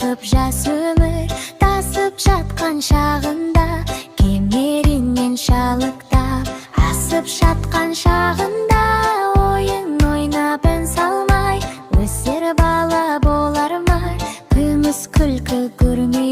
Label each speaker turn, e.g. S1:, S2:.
S1: бақыт жас өмір тасып жатқан шағында, кемерінен шалықтап асып жатқан шағында, ойын ойнап ән салмай өсер бала болар ма, күміс күлкі көрмей